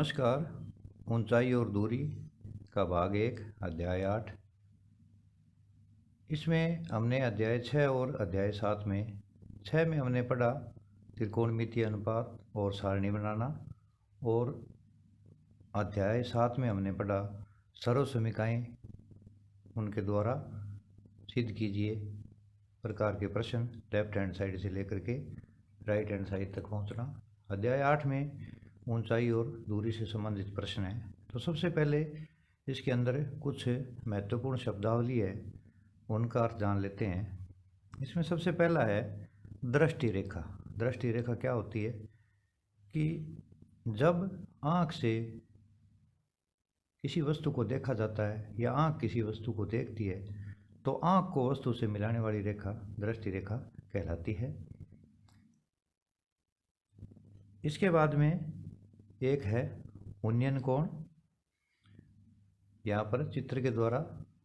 नमस्कार। ऊंचाई और दूरी का भाग 1 अध्याय 8। इसमें हमने अध्याय 6 और अध्याय 7 में 6 में हमने पढ़ा त्रिकोणमितीय अनुपात और सारणी बनाना, और अध्याय 7 में हमने पढ़ा सर्वसमीकाएँ, उनके द्वारा सिद्ध कीजिए प्रकार के प्रश्न लेफ्ट हैंड साइड से लेकर के राइट हैंड साइड तक पहुंचना। अध्याय 8 में ऊंचाई और दूरी से संबंधित प्रश्न है। तो सबसे पहले इसके अंदर कुछ महत्वपूर्ण शब्दावली है, उनका अर्थ जान लेते हैं। इसमें सबसे पहला है दृष्टि रेखा। दृष्टि रेखा क्या होती है कि जब आँख से किसी वस्तु को देखा जाता है या आँख किसी वस्तु को देखती है तो आँख को वस्तु से मिलाने वाली रेखा दृष्टि रेखा कहलाती है। इसके बाद में एक है उन्नयन कोण। यहाँ पर चित्र के द्वारा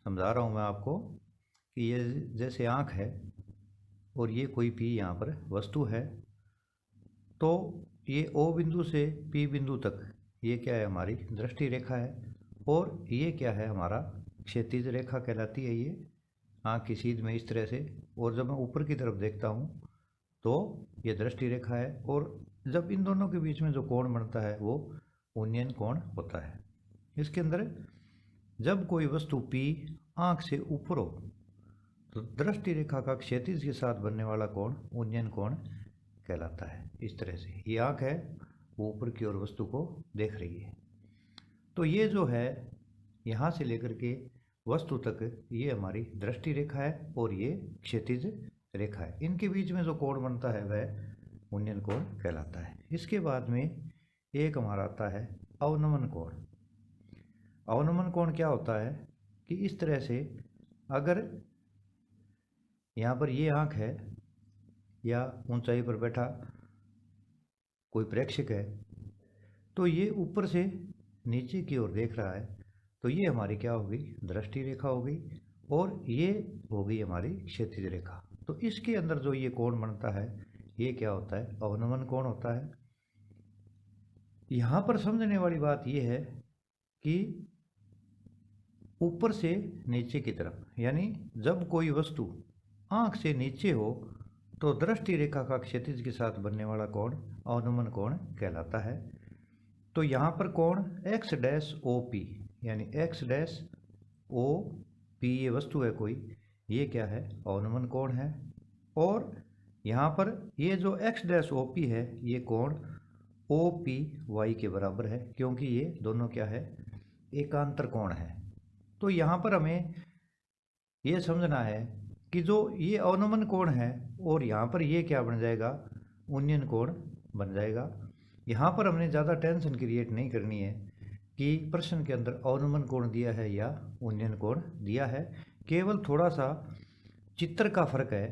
समझा रहा हूँ मैं आपको कि ये जैसे आँख है और ये कोई पी यहाँ पर वस्तु है, तो ये ओ बिंदु से पी बिंदु तक ये क्या है, हमारी दृष्टि रेखा है। और ये क्या है, हमारा क्षैतिज रेखा कहलाती है। ये आँख की सीध में इस तरह से, और जब मैं ऊपर की तरफ देखता हूँ तो ये दृष्टि रेखा है। और जब इन दोनों के बीच में जो कोण बनता है वो उन्नयन कोण होता है। इसके अंदर जब कोई वस्तु P आँख से ऊपर हो तो दृष्टि रेखा का क्षैतिज के साथ बनने वाला कोण उन्नयन कोण कहलाता है। इस तरह से ये आँख है, वो ऊपर की ओर वस्तु को देख रही है। तो ये जो है यहाँ से लेकर के वस्तु तक ये हमारी दृष्टि रेखा है और ये क्षैतिज रेखा है। इनके बीच में जो कोण बनता है वह उन्नयन कोण कहलाता है। इसके बाद में एक हमारा आता है अवनमन कोण। अवनमन कोण क्या होता है कि इस तरह से अगर यहाँ पर ये आँख है या ऊंचाई पर बैठा कोई प्रेक्षक है तो ये ऊपर से नीचे की ओर देख रहा है, तो ये हमारी क्या होगी, दृष्टि रेखा होगी, और ये होगी हमारी क्षैतिज रेखा। तो इसके अंदर जो ये कोण बनता है ये क्या होता है, अवनमन कोण होता है। यहाँ पर समझने वाली बात ये है कि ऊपर से नीचे की तरफ, यानी जब कोई वस्तु आँख से नीचे हो तो दृष्टि रेखा का क्षैतिज के साथ बनने वाला कोण अवनमन कोण कहलाता है। तो यहाँ पर कोण एक्स डैश ओ पी, यानी एक्स डैश ओ पी ये वस्तु है कोई, ये क्या है, अवनमन कोण है। और यहाँ पर ये जो एक्स डैश ओ पी है ये कोण ओ पी वाई के बराबर है, क्योंकि ये दोनों क्या है, एकांतर कोण है। तो यहाँ पर हमें ये समझना है कि जो ये अवनमन कोण है और यहाँ पर ये क्या बन जाएगा, उन्नयन कोण बन जाएगा। यहाँ पर हमने ज़्यादा टेंशन क्रिएट नहीं करनी है कि प्रश्न के अंदर अवनमन कोण दिया है या उन्नयन कोण दिया है, केवल थोड़ा सा चित्र का फर्क है।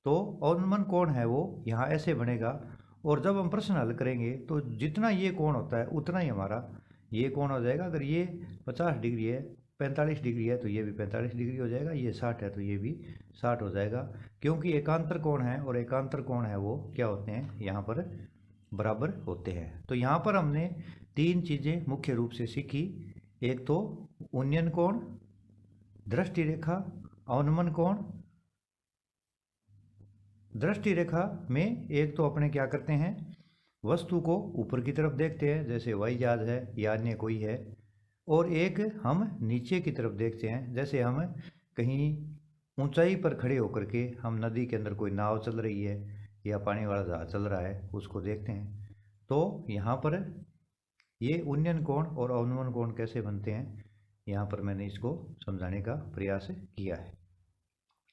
तो अवनमन कोण है वो यहाँ ऐसे बनेगा, और जब हम प्रश्न हल करेंगे तो जितना ये कोण होता है उतना ही हमारा ये कोण हो जाएगा। अगर ये 50 डिग्री है, 45 डिग्री है तो ये भी 45 डिग्री हो जाएगा, ये 60 है तो ये भी 60 हो जाएगा, क्योंकि एकांतर कोण है और एकांतर कोण है वो क्या होते हैं, यहाँ पर बराबर होते हैं। तो यहाँ पर हमने 3 चीज़ें मुख्य रूप से सीखी। एक तो उन्नयन कोण, दृष्टि रेखा, अवनमन कोण। दृष्टि रेखा में एक तो अपने क्या करते हैं, वस्तु को ऊपर की तरफ देखते हैं, जैसे हवाई जहाज है या अन्य कोई है, और एक हम नीचे की तरफ देखते हैं, जैसे हम कहीं ऊंचाई पर खड़े होकर के हम नदी के अंदर कोई नाव चल रही है या पानी वाला जहाज चल रहा है उसको देखते हैं। तो यहाँ पर ये उन्नयन कोण और अवनमन कोण कैसे बनते हैं, यहाँ पर मैंने इसको समझाने का प्रयास किया है।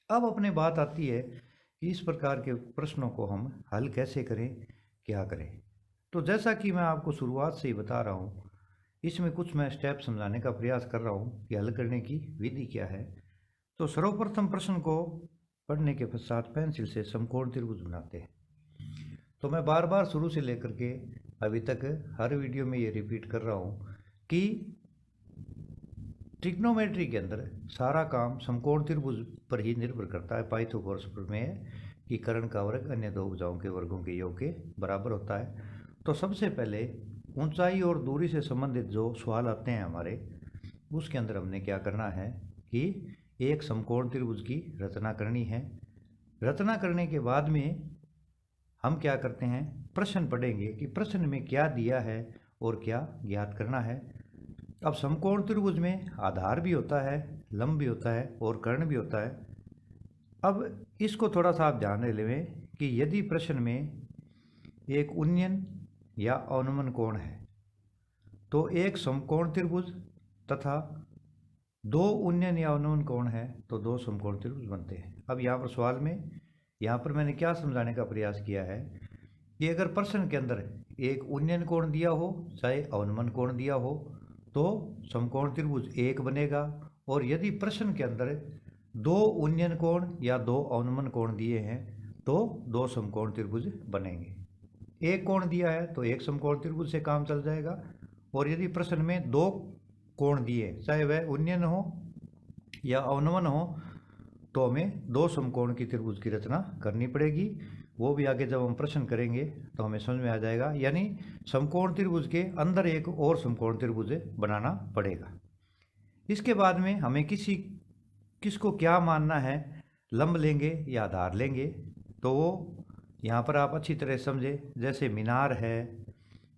अब अपने बात आती है कि इस प्रकार के प्रश्नों को हम हल कैसे करें, क्या करें। तो जैसा कि मैं आपको शुरुआत से ही बता रहा हूँ, इसमें कुछ मैं स्टेप समझाने का प्रयास कर रहा हूँ कि हल करने की विधि क्या है। तो सर्वप्रथम प्रश्न को पढ़ने के पश्चात पेंसिल से समकोण त्रिभुज बनाते हैं। तो मैं बार बार शुरू से लेकर के अभी तक हर वीडियो में ये रिपीट कर रहा हूँ कि ट्रिग्नोमेट्री के अंदर सारा काम समकोण त्रिभुज पर ही निर्भर करता है। पाइथागोरस प्रमेय कि कर्ण का वर्ग अन्य दो भुजाओं के वर्गों के योग के बराबर होता है। तो सबसे पहले ऊंचाई और दूरी से संबंधित जो सवाल आते हैं हमारे, उसके अंदर हमने क्या करना है कि एक समकोण त्रिभुज की रचना करनी है। रचना करने के बाद में हम क्या करते हैं, प्रश्न पढ़ेंगे कि प्रश्न में क्या दिया है और क्या ज्ञात करना है। अब समकोण त्रिभुज में आधार भी होता है, लंब भी होता है और कर्ण भी होता है। अब इसको थोड़ा सा आप ध्यान लें कि यदि प्रश्न में एक उन्नयन या अवनमन कोण है तो एक समकोण त्रिभुज तथा दो उन्नयन या अवनमन कोण है तो दो समकोण त्रिभुज बनते हैं। अब यहाँ पर सवाल में यहाँ पर मैंने क्या समझाने का प्रयास किया है कि अगर प्रश्न के अंदर एक उन्नयन कोण दिया हो चाहे अवनमन कोण दिया हो तो समकोण त्रिभुज एक बनेगा, और यदि प्रश्न के अंदर दो उन्नयन कोण या दो अवनमन कोण दिए हैं तो दो समकोण त्रिभुज बनेंगे। एक कोण दिया है तो एक समकोण त्रिभुज से काम चल जाएगा, और यदि प्रश्न में दो कोण दिए चाहे वह उन्नयन हो या अवनमन हो तो हमें दो समकोण की त्रिभुज की रचना करनी पड़ेगी। वो भी आगे जब हम प्रश्न करेंगे तो हमें समझ में आ जाएगा, यानी समकोण त्रिभुज के अंदर एक और समकोण त्रिभुज बनाना पड़ेगा। इसके बाद में हमें किसको क्या मानना है, लंब लेंगे या आधार लेंगे, तो वो यहाँ पर आप अच्छी तरह समझे। जैसे मीनार है,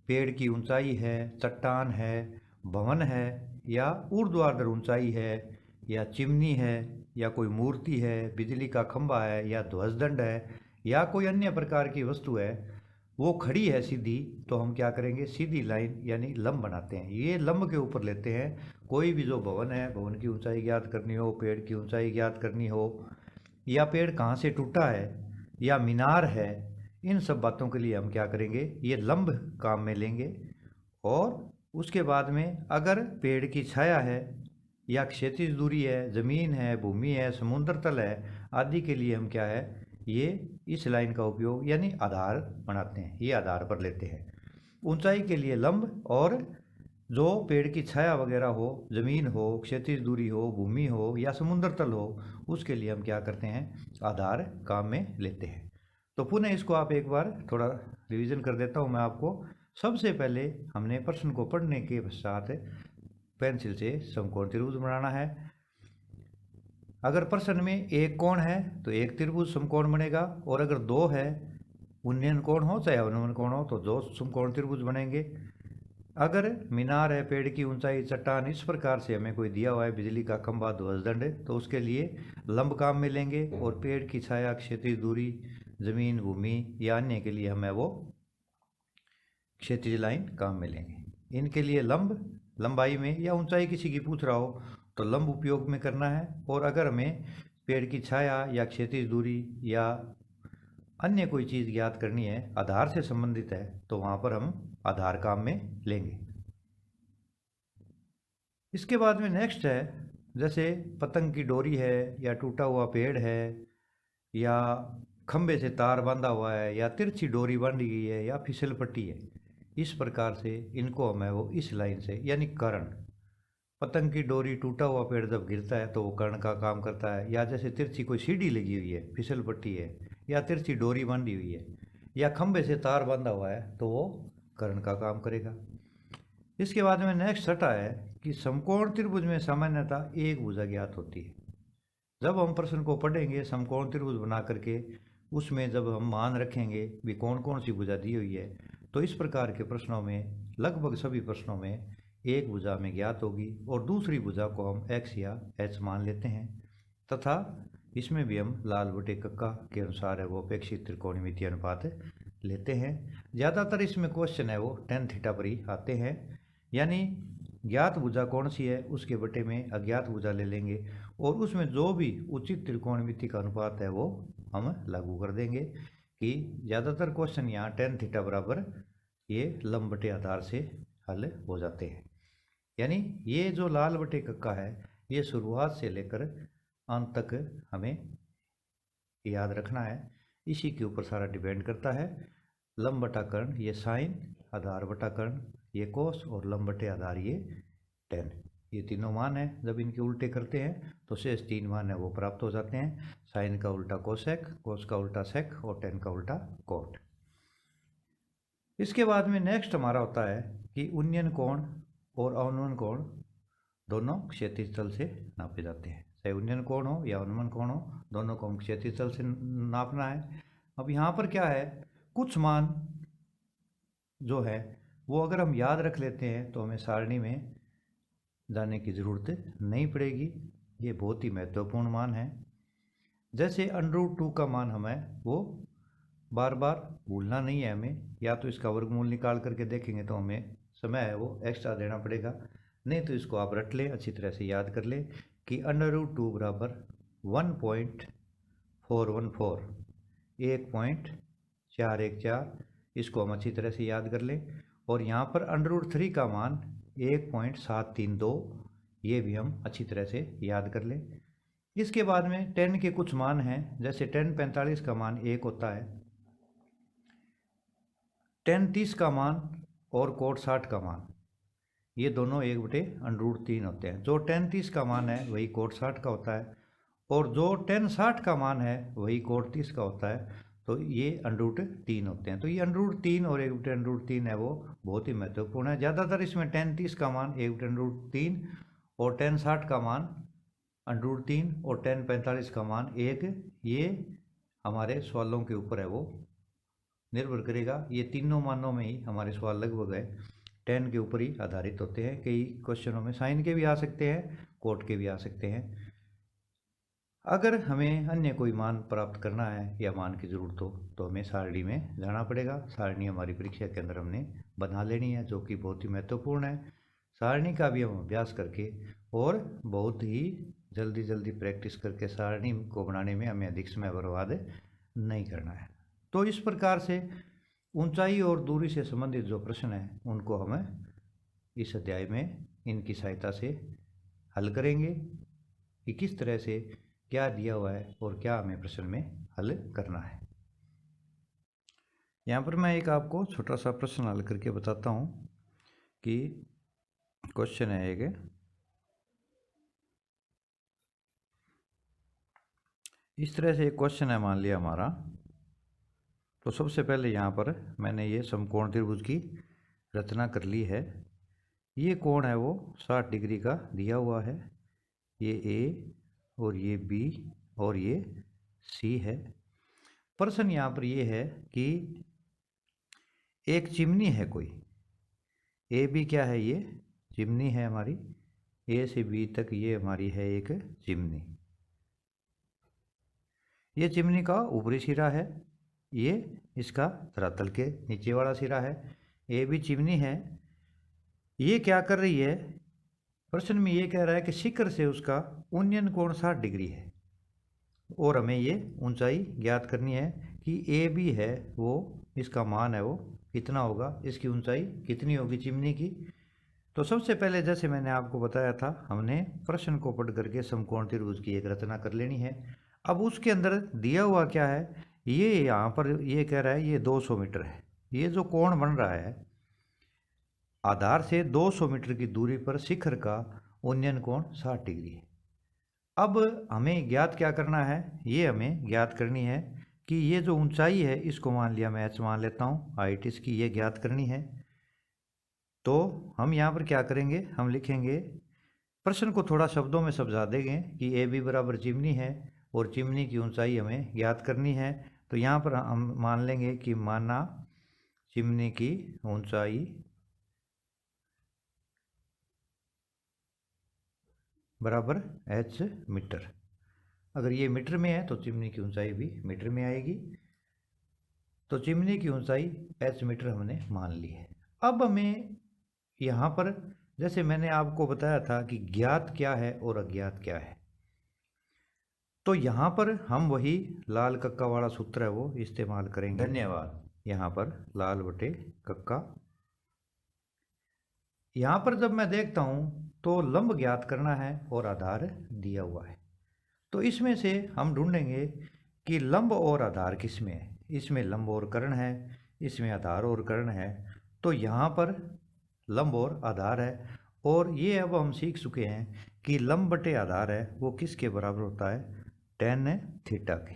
पेड़ की ऊंचाई है, चट्टान है, भवन है, या ऊर्ध्वाधर ऊंचाई है, या चिमनी है, या कोई मूर्ति है, बिजली का खंभा है, या ध्वजदंड है, या कोई अन्य प्रकार की वस्तु है, वो खड़ी है सीधी, तो हम क्या करेंगे, सीधी लाइन यानी लंब बनाते हैं। ये लंब के ऊपर लेते हैं। कोई भी जो भवन है, भवन की ऊंचाई ज्ञात करनी हो, पेड़ की ऊंचाई ज्ञात करनी हो, या पेड़ कहाँ से टूटा है, या मीनार है, इन सब बातों के लिए हम क्या करेंगे, ये लंब काम में लेंगे। और उसके बाद में अगर पेड़ की छाया है या क्षैतिज दूरी है, ज़मीन है, भूमि है, समुद्र तल है आदि के लिए हम क्या है, ये इस लाइन का उपयोग यानी आधार बनाते हैं, ये आधार पर लेते हैं। ऊंचाई के लिए लंब, और जो पेड़ की छाया वगैरह हो, ज़मीन हो, क्षैतिज दूरी हो, भूमि हो या समुद्र तल हो, उसके लिए हम क्या करते हैं, आधार काम में लेते हैं। तो पुनः इसको आप एक बार थोड़ा रिवीजन कर देता हूँ मैं आपको। सबसे पहले हमने प्रश्न को पढ़ने के पश्चात पेंसिल से समकोण त्रिभुज बनाना है। अगर प्रश्न में एक कोण है तो एक त्रिभुज समकोण बनेगा, और अगर दो है, उन्नयन कोण हो चाहे अवनमन कोण हो, तो दो समकोण त्रिभुज बनेंगे। अगर मीनार है, पेड़ की ऊंचाई, चट्टान, इस प्रकार से हमें कोई दिया हुआ है, बिजली का खंभा, ध्वजदंड, तो उसके लिए लंब काम में लेंगे, और पेड़ की छाया, क्षैतिज दूरी, जमीन, भूमि या अन्य के लिए हमें वो क्षैतिज लाइन काम में लेंगे। इनके लिए लंब, लंबाई में या ऊंचाई किसी की पूछ रहा हो तो लंब उपयोग में करना है। और अगर हमें पेड़ की छाया या क्षैतिज दूरी या अन्य कोई चीज़ ज्ञात करनी है, आधार से संबंधित है, तो वहाँ पर हम आधार काम में लेंगे। इसके बाद में नेक्स्ट है, जैसे पतंग की डोरी है, या टूटा हुआ पेड़ है, या खंबे से तार बांधा हुआ है, या तिरछी डोरी बांधी गई है, या फिसल पट्टी है। इस प्रकार से इनको हमें वो इस लाइन से यानी कर्ण, पतंग की डोरी, टूटा हुआ पेड़ जब गिरता है तो वो कर्ण का काम करता है। या जैसे तिरछी कोई सीढ़ी लगी हुई है, फिसल पट्टी है, या तिरछी डोरी बांधी हुई है, या खंबे से तार बांधा हुआ है, तो वो कर्ण का काम करेगा। इसके बाद में नेक्स्ट छठा है कि समकोण त्रिभुज में सामान्यतः एक भुजा ज्ञात होती है। जब हम प्रश्न को पढ़ेंगे समकोण त्रिभुज बना करके, उसमें जब हम मान रखेंगे भी कौन कौन सी भुजा दी हुई है, तो इस प्रकार के प्रश्नों में लगभग सभी प्रश्नों में एक भुजा में ज्ञात होगी, और दूसरी भुजा को हम x या h मान लेते हैं। तथा इसमें भी हम लाल बटे कक्का के अनुसार है वो अपेक्षित त्रिकोणमितीय अनुपात लेते हैं। ज़्यादातर इसमें क्वेश्चन है वो tan थीटा पर ही आते हैं, यानी ज्ञात भुजा कौन सी है उसके बटे में अज्ञात भुजा ले लेंगे, और उसमें जो भी उचित त्रिकोणमिति का अनुपात है वो हम लागू कर देंगे। कि ज़्यादातर क्वेश्चन यहाँ tan थीटा बराबर ये लंब बटे आधार से हल हो जाते हैं। यानी ये जो लाल बटे कक्का है ये शुरुआत से लेकर अंत तक हमें याद रखना है, इसी के ऊपर सारा डिपेंड करता है। लंब बटा कर्ण ये साइन, आधार बटा कर्ण ये कोस, और लंब बटे आधार ये tan, ये तीनों मान है। जब इनके उल्टे करते हैं तो शेष तीन मान है वो प्राप्त हो जाते हैं। साइन का उल्टा कोसेक, कोस का उल्टा सेक, और tan का उल्टा कोट। इसके बाद में नेक्स्ट हमारा होता है कि उन्नयन कोण और अवनमन कोण दोनों क्षैतिज तल से नापे जाते हैं। चाहे उन्नयन कोण हो या अवनमन कोण हो, दोनों को हम क्षैतिज तल से नापना है। अब यहाँ पर क्या है, कुछ मान जो है वो अगर हम याद रख लेते हैं तो हमें सारणी में जाने की ज़रूरत नहीं पड़ेगी। ये बहुत ही महत्वपूर्ण मान है। जैसे √2 का मान हमें वो बार बार भूलना नहीं है हमें, या तो इसका वर्गमूल निकाल करके देखेंगे तो हमें समय है वो एक्स्ट्रा देना पड़ेगा, नहीं तो इसको आप रट लें, अच्छी तरह से याद कर लें कि √2 बराबर 1.414, 1.414, इसको हम अच्छी तरह से याद कर लें। और यहाँ पर √3 का मान 1.732, ये भी हम अच्छी तरह से याद कर लें। इसके बाद में 10 के कुछ मान हैं, जैसे 1045 का मान 1 होता है, 1030 का मान और कोट 60 का मान, ये दोनों 1/√3 होते हैं। जो 1030 का मान है वही कोट 60 का होता है, और जो 1060 का मान है वही कोट 30 का होता है। तो ये √3 होते हैं। तो ये √3 और 1/√3 है वो बहुत ही महत्वपूर्ण है। ज़्यादातर इसमें 1030 का मान 1/√3 और 1060 का मान √3 और 1045 का मान 1, ये हमारे सवालों के ऊपर है वो निर्भर करेगा। ये तीनों मानों में ही हमारे सवाल लगभग है 10 के ऊपर ही आधारित होते हैं। कई क्वेश्चनों में साइन के भी आ सकते हैं, कोट के भी आ सकते हैं। अगर हमें अन्य कोई मान प्राप्त करना है या मान की ज़रूरत हो तो हमें सारणी में जाना पड़ेगा। सारणी हमारी परीक्षा के अंदर हमने बना लेनी है, जो कि बहुत ही महत्वपूर्ण है। सारणी का भी हम अभ्यास करके और बहुत ही जल्दी प्रैक्टिस करके सारणी को बनाने में हमें अधिक समय बर्बाद नहीं करना है। तो इस प्रकार से ऊंचाई और दूरी से संबंधित जो प्रश्न हैं उनको हमें इस अध्याय में इनकी सहायता से हल करेंगे कि किस तरह से क्या दिया हुआ है और क्या हमें प्रश्न में हल करना है। यहाँ पर मैं एक आपको छोटा सा प्रश्न हल करके बताता हूँ कि क्वेश्चन है एक, इस तरह से एक क्वेश्चन है मान लिया हमारा। तो सबसे पहले यहाँ पर मैंने ये समकोण त्रिभुज की रचना कर ली है। ये कोण है वो 60 डिग्री का दिया हुआ है, ये ए और ये बी और ये सी है। प्रश्न यहाँ पर ये है कि एक चिमनी है कोई, ए बी क्या है, ये चिमनी है हमारी, ए से बी तक ये हमारी है एक चिमनी। ये चिमनी का ऊपरी सिरा है, ये इसका धरातल के नीचे वाला सिरा है। ए बी चिमनी है, ये क्या कर रही है, प्रश्न में ये कह रहा है कि शिखर से उसका उन्नयन कोण 60 डिग्री है और हमें ये ऊंचाई ज्ञात करनी है कि ए बी है वो इसका मान है वो कितना होगा, इसकी ऊंचाई कितनी होगी चिमनी की। तो सबसे पहले जैसे मैंने आपको बताया था, हमने प्रश्न को पढ़ करके समकोण त्रिभुज की एक रचना कर लेनी है। अब उसके अंदर दिया हुआ क्या है, ये यहाँ पर ये कह रहा है ये 200 मीटर है। ये जो कोण बन रहा है आधार से 200 मीटर की दूरी पर शिखर का उन्नयन कोण 60 डिग्री है। अब हमें ज्ञात क्या करना है, ये हमें ज्ञात करनी है कि ये जो ऊंचाई है इसको मान लिया मैं h मान लेता हूँ, हाइट इसकी ये ज्ञात करनी है। तो हम यहाँ पर क्या करेंगे, हम लिखेंगे, प्रश्न को थोड़ा शब्दों में समझा देंगे कि ए बी बराबर चिमनी है और चिमनी की ऊंचाई हमें ज्ञात करनी है। तो यहाँ पर हम मान लेंगे कि माना चिमनी की ऊंचाई बराबर h मीटर। अगर ये मीटर में है तो चिमनी की ऊंचाई भी मीटर में आएगी। तो चिमनी की ऊंचाई h मीटर हमने मान ली है। अब हमें यहाँ पर जैसे मैंने आपको बताया था कि ज्ञात क्या है और अज्ञात क्या है, तो यहाँ पर हम वही लाल कक्का वाला सूत्र है वो इस्तेमाल करेंगे। धन्यवाद। यहाँ पर लाल बटे कक्का, यहाँ पर जब मैं देखता हूँ तो लंब ज्ञात करना है और आधार दिया हुआ है। तो इसमें से हम ढूंढेंगे कि लंब और आधार किस में है। इसमें लंब और कर्ण है, इसमें आधार और कर्ण है। तो यहाँ पर लंब और आधार है, और ये अब हम सीख चुके हैं कि लंब बटे आधार है वो किसके बराबर होता है, tan थीटा के,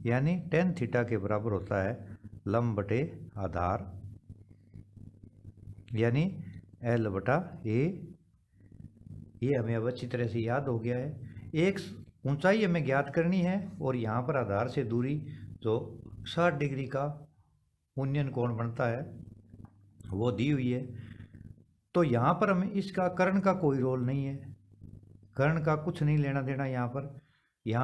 यानी tan थीटा के बराबर होता है लंब बटे आधार। यानी L बटा A। ये हमें अब अच्छी तरह से याद हो गया है। एक ऊंचाई हमें ज्ञात करनी है और यहाँ पर आधार से दूरी जो 60 डिग्री का उन्नयन कोण बनता है वो दी हुई है। तो यहाँ पर हमें इसका कर्ण का कोई रोल नहीं है, कर्ण का कुछ नहीं लेना देना यहाँ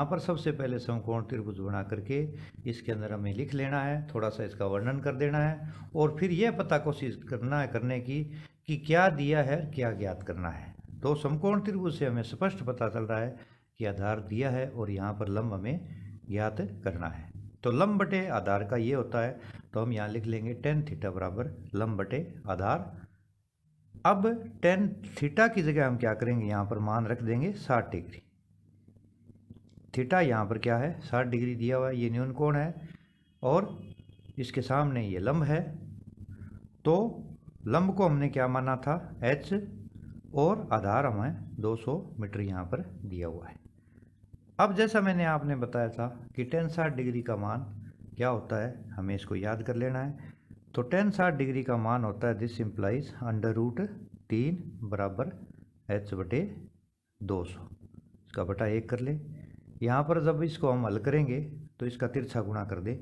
पर सबसे पहले समकोण त्रिभुज बना करके इसके अंदर हमें लिख लेना है, थोड़ा सा इसका वर्णन कर देना है और फिर यह पता कोशिश करना है करने की कि क्या दिया है, क्या ज्ञात करना है। तो समकोण त्रिभुज से हमें स्पष्ट पता चल रहा है कि आधार दिया है और यहाँ पर लंब हमें ज्ञात करना है। तो लंब बटे आधार का ये होता है, तो हम यहाँ लिख लेंगे tan थीटा बराबर लंब बटे आधार। अब tan थीटा की जगह हम क्या करेंगे, यहाँ पर मान रख देंगे 60 डिग्री। थीटा यहाँ पर क्या है 60 डिग्री दिया हुआ है, ये न्यून कोण है और इसके सामने ये लंब है। तो लंब को हमने क्या माना था h और आधार हमें 200 मीटर यहाँ पर दिया हुआ है। अब जैसा मैंने आपने बताया था कि tan 60 डिग्री का मान क्या होता है, हमें इसको याद कर लेना है। तो tan 60 डिग्री का मान होता है दिस इम्प्लाइज √3 बराबर h बटे 200, इसका बटा 1 कर ले। यहाँ पर जब इसको हम हल करेंगे तो इसका तिरछा गुणा कर दे,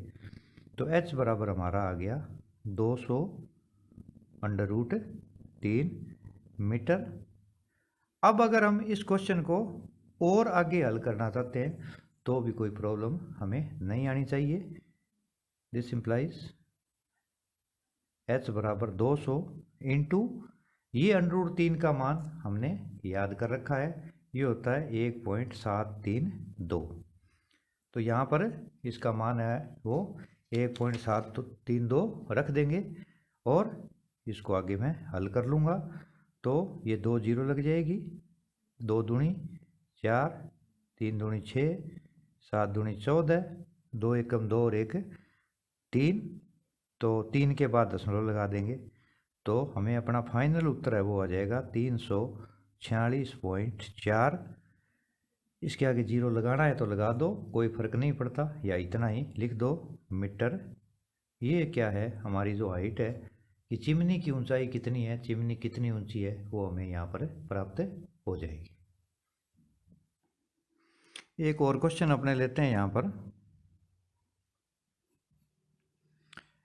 तो h बराबर हमारा आ गया 200 √3 मीटर। अब अगर हम इस क्वेश्चन को और आगे हल करना चाहते हैं तो भी कोई प्रॉब्लम हमें नहीं आनी चाहिए। दिस इम्प्लाइज h बराबर 200 इंटू ये √3 का मान हमने याद कर रखा है, ये होता है 1.732। तो यहाँ पर इसका मान है वो 1.732 रख देंगे और इसको आगे मैं हल कर लूँगा। तो ये 2 जीरो लग जाएगी, 2 दूनी 4, 3 दूनी 6, 7 दूनी 14, 2 एकम 2 और 1 3, तो 3 के बाद दशमलव लगा देंगे तो हमें अपना फाइनल उत्तर है वो आ जाएगा 346.4। इसके आगे जीरो लगाना है तो लगा दो, कोई फर्क नहीं पड़ता, या इतना ही लिख दो मीटर। ये क्या है हमारी जो हाइट है कि चिमनी की ऊंचाई कितनी है, चिमनी कितनी ऊंची है वो हमें यहाँ पर प्राप्त हो जाएगी। एक और क्वेश्चन अपने लेते हैं यहाँ पर।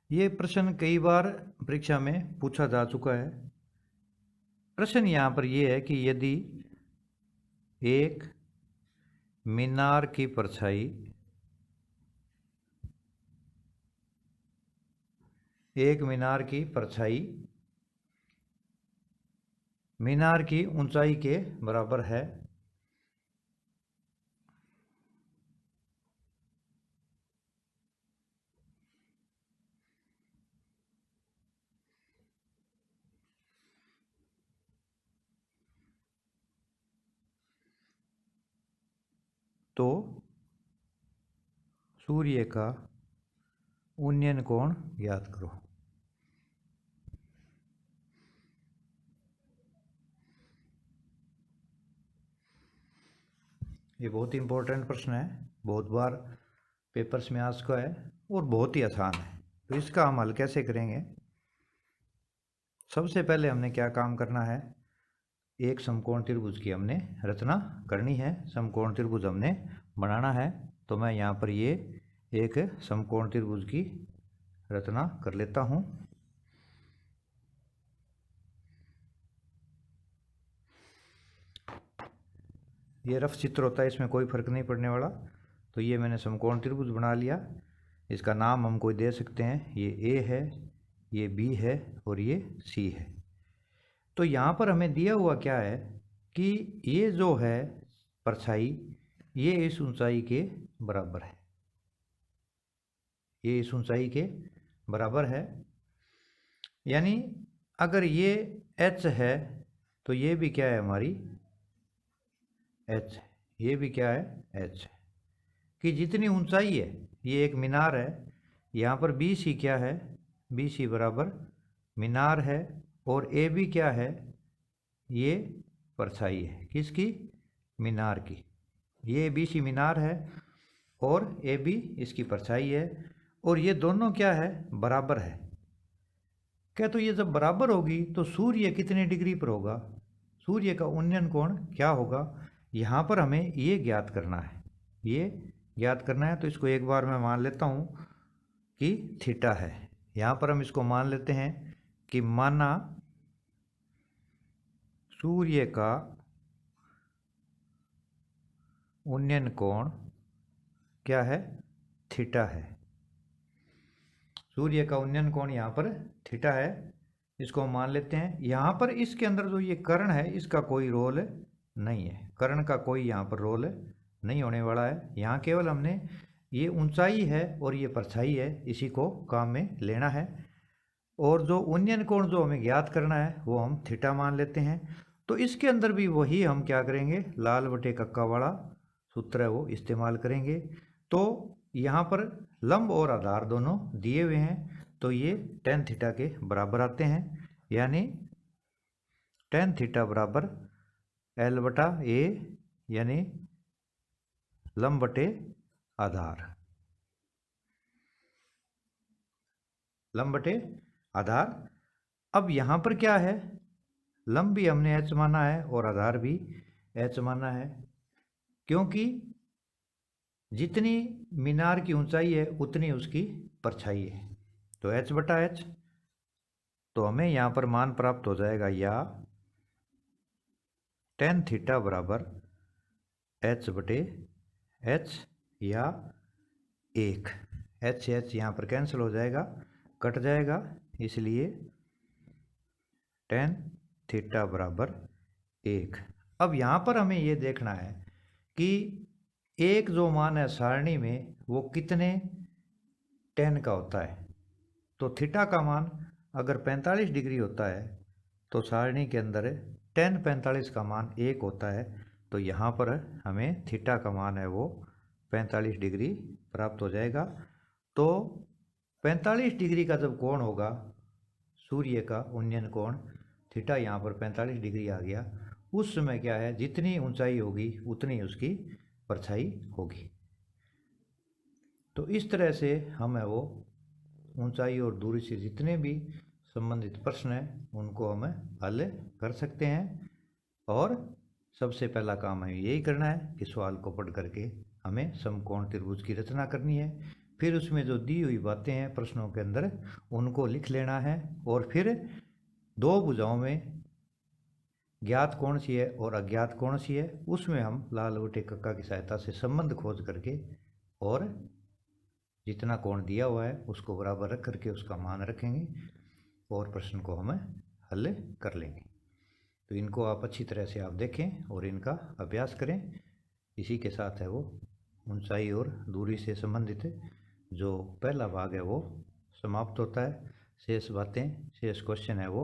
ये प्रश्न कई बार परीक्षा में पूछा जा चुका है। प्रश्न यहाँ पर यह है कि यदि एक मीनार की परछाई मीनार की ऊंचाई के बराबर है, तो सूर्य का उन्नयन कोण ज्ञात करो। ये बहुत ही इंपॉर्टेंट प्रश्न है, बहुत बार पेपर्स में आ चुका है और बहुत ही आसान है। तो इसका हम हल कैसे करेंगे, सबसे पहले हमने क्या काम करना है, एक समकोण त्रिभुज की हमने रचना करनी है, समकोण त्रिभुज हमने बनाना है। तो मैं यहाँ पर ये एक समकोण त्रिभुज की रचना कर लेता हूँ। ये रफ चित्र होता है, इसमें कोई फर्क नहीं पड़ने वाला। तो ये मैंने समकोण त्रिभुज बना लिया, इसका नाम हम कोई दे सकते हैं, ये A है, ये B है और ये C है। तो यहाँ पर हमें दिया हुआ क्या है कि ये जो है परछाई ये इस ऊंचाई के बराबर है, ये इस ऊंचाई के बराबर है। यानी अगर ये h है तो ये भी क्या है हमारी h, ये भी क्या है h, कि जितनी ऊंचाई है, ये एक मीनार है, यहाँ पर BC क्या है, BC बराबर मीनार है और AB क्या है, ये परछाई है, किसकी, मीनार की। ये BC मीनार है और AB इसकी परछाई है और ये दोनों क्या है बराबर है। क्या तो ये जब बराबर होगी तो सूर्य कितने डिग्री पर होगा, सूर्य का उन्नयन कोण क्या होगा, यहाँ पर हमें ये ज्ञात करना है, ये ज्ञात करना है। तो इसको एक बार मैं मान लेता हूँ कि थीटा है। यहाँ पर हम इसको मान लेते हैं कि माना सूर्य का उन्नयन कोण क्या है, थीटा है। सूर्य का उन्नयन कोण यहाँ पर थीटा है, इसको हम मान लेते हैं। यहाँ पर इसके अंदर जो ये कर्ण है इसका कोई रोल नहीं है, कर्ण का कोई यहाँ पर रोल नहीं होने वाला है। यहाँ केवल हमने ये ऊंचाई है और ये परछाई है, इसी को काम में लेना है। और जो उन्नयन कोण जो हमें ज्ञात करना है वो हम थीटा मान लेते हैं। तो इसके अंदर भी वही हम क्या करेंगे, लाल बटे कक्का वाला सूत्र है वो इस्तेमाल करेंगे। तो यहाँ पर लंब और आधार दोनों दिए हुए हैं, तो ये tan थीटा के बराबर आते हैं, यानी tan थीटा बराबर L बटा A यानी लंब बटे आधार, लंब बटे आधार। अब यहाँ पर क्या है, लंब भी हमने h माना है और आधार भी h माना है, क्योंकि जितनी मीनार की ऊंचाई है उतनी उसकी परछाई है। तो h बटा h, तो हमें यहाँ पर मान प्राप्त हो जाएगा या tan थीटा बराबर h बटे h या 1। h h यहाँ पर कैंसिल हो जाएगा, कट जाएगा, इसलिए tan थीटा बराबर 1। अब यहाँ पर हमें ये देखना है कि एक जो मान है सारणी में वो कितने tan का होता है। तो थीटा का मान अगर 45 डिग्री होता है तो सारणी के अंदर tan 45 का मान 1 होता है। तो यहाँ पर हमें थीटा का मान है वो 45 डिग्री प्राप्त हो जाएगा। तो 45 डिग्री का जब कोण होगा सूर्य का उन्नयन कोण थीटा, यहाँ पर 45 डिग्री आ गया, उस समय क्या है, जितनी ऊंचाई होगी उतनी उसकी परछाई होगी। तो इस तरह से हम है वो ऊंचाई और दूरी से जितने भी संबंधित प्रश्न हैं उनको हम हल कर सकते हैं। और सबसे पहला काम हमें यही करना है कि सवाल को पढ़ करके हमें समकोण त्रिभुज की रचना करनी है, फिर उसमें जो दी हुई बातें हैं प्रश्नों के अंदर उनको लिख लेना है, और फिर दो भुजाओं में ज्ञात कौन सी है और अज्ञात कौन सी है उसमें हम लाल बटे कक्का की सहायता से संबंध खोज करके और जितना कोण दिया हुआ है उसको बराबर रख करके उसका मान रखेंगे और प्रश्न को हम हल कर लेंगे। तो इनको आप अच्छी तरह से आप देखें और इनका अभ्यास करें। इसी के साथ है वो ऊंचाई और दूरी से संबंधित जो पहला भाग है वो समाप्त होता है। शेष बातें, शेष क्वेश्चन है वो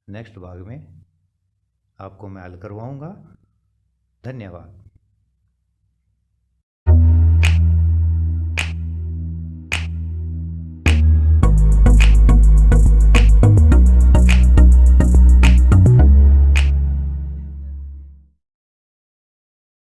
नेक्स्ट भाग में आपको मैं हल करवाऊंगा। धन्यवाद।